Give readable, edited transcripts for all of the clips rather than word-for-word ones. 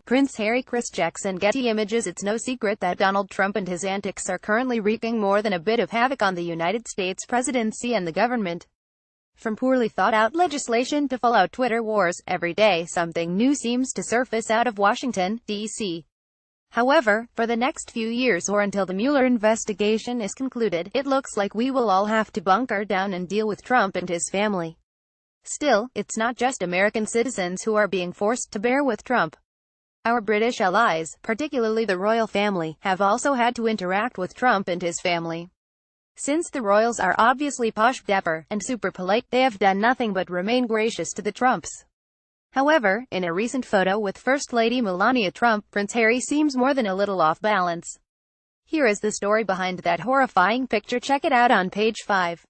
Prince Harry. JacksonGetty Images. It's no secret that Donald Trump and his antics are currently wreaking more than a bit of havoc on the United States presidency and the government. From poorly thought-out legislation to full-out Twitter wars, every day something new seems to surface out of Washington, D.C. However, for the next few years or until the Mueller investigation is concluded, it looks like we will all have to bunker down and deal with Trump and his family. Still, it's not just American citizens who are being forced to bear with Trump. Our British allies, particularly the royal family, have also had to interact with Trump and his family. Since the royals are obviously posh, dapper, and super polite, they have done nothing but remain gracious to the Trumps. However, in a recent photo with First Lady Melania Trump, Prince Harry seems more than a little off balance. Here is the story behind that horrifying picture. Check it out on page 5.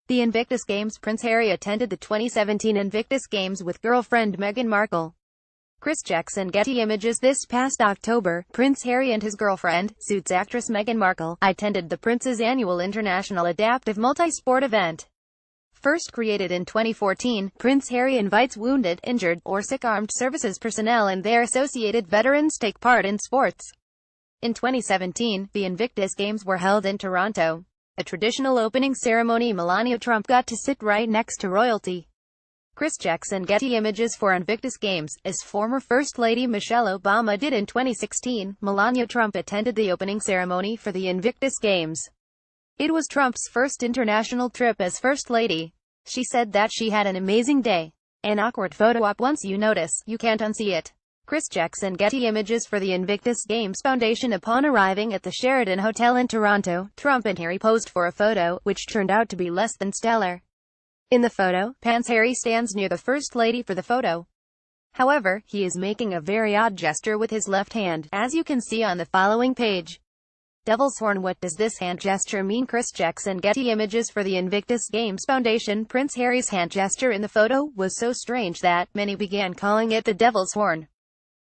The Invictus Games. Prince Harry attended the 2017 Invictus Games with girlfriend Meghan Markle. JacksonGetty Images. This past October, Prince Harry and his girlfriend, Suits actress Meghan Markle, attended the Prince's annual International Adaptive Multi-Sport event. First created in 2014, Prince Harry invites wounded, injured, or sick armed services personnel and their associated veterans take part in sports. In 2017, the Invictus Games were held in Toronto. A traditional opening ceremony. Melania Trump got to sit right next to royalty. JacksonGetty Images. For Invictus Games, as former First Lady Michelle Obama did in 2016, Melania Trump attended the opening ceremony for the Invictus Games. It was Trump's first international trip as First Lady. She said that she had an amazing day. An awkward photo op. Once you notice, you can't unsee it. JacksonGetty Images. For the Invictus Games Foundation. Upon arriving at the Sheraton Hotel in Toronto, Trump and Harry posed for a photo, which turned out to be less than stellar. In the photo, Prince Harry stands near the First Lady for the photo. However, he is making a very odd gesture with his left hand, as you can see on the following page. Devil's horn. What does this hand gesture mean? JacksonGetty Images. For the Invictus Games Foundation. Prince Harry's hand gesture in the photo was so strange that many began calling it the Devil's horn.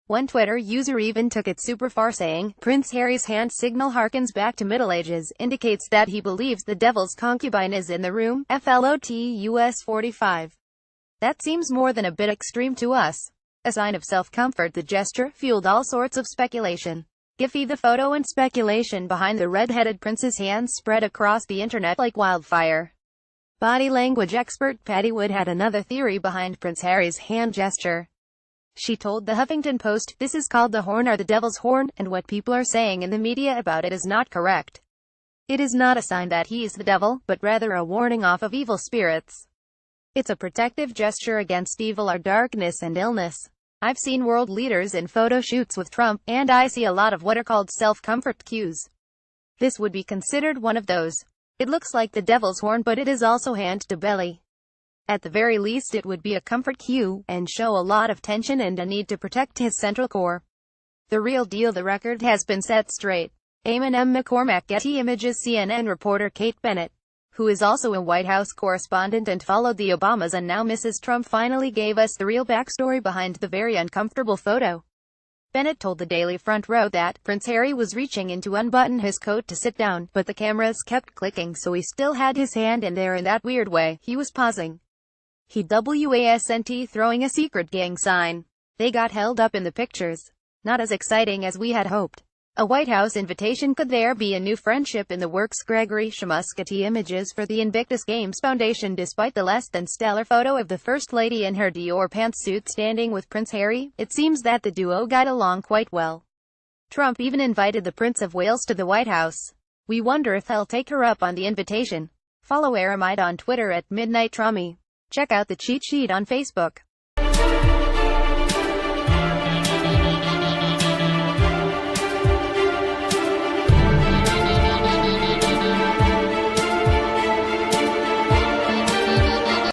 One Twitter user even took it super far, saying, Prince Harry's hand signal harkens back to Middle Ages, indicates that he believes the devil's concubine is in the room. FLOTUS 45. That seems more than a bit extreme to us. A sign of self-comfort. The gesture fueled all sorts of speculation. Giphy. The photo and speculation behind the red-headed prince's hands spread across the internet like wildfire. Body language expert Patty Wood had another theory behind Prince Harry's hand gesture. She told the Huffington Post, "This is called the horn or the devil's horn, and what people are saying in the media about it is not correct. It is not a sign that he is the devil, but rather a warning off of evil spirits. It's a protective gesture against evil or darkness and illness. I've seen world leaders in photo shoots with Trump, and I see a lot of what are called self-comfort cues. This would be considered one of those. It looks like the devil's horn, but it is also hand to belly. At the very least it would be a comfort cue, and show a lot of tension and a need to protect his central core. The real deal. The record has been set straight." Eamon M. McCormack. Getty Images. CNN reporter Kate Bennett, who is also a White House correspondent and followed the Obamas and now Mrs. Trump, finally gave us the real backstory behind the very uncomfortable photo. Bennett told the Daily Front Row that Prince Harry was reaching in to unbutton his coat to sit down, but the cameras kept clicking, so he still had his hand in there in that weird way. He was pausing. He wasn't throwing a secret gang sign. They got held up in the pictures. Not as exciting as we had hoped. A White House invitation. Could there be a new friendship in the works? Gregory Shamus. Getty Images. For the Invictus Games Foundation. Despite the less than stellar photo of the First Lady in her Dior pantsuit standing with Prince Harry, it seems that the duo got along quite well. Trump even invited the Prince of Wales to the White House. We wonder if he'll take her up on the invitation. Follow Aramide on Twitter at MidnightTrummy. Check out the cheat sheet on Facebook.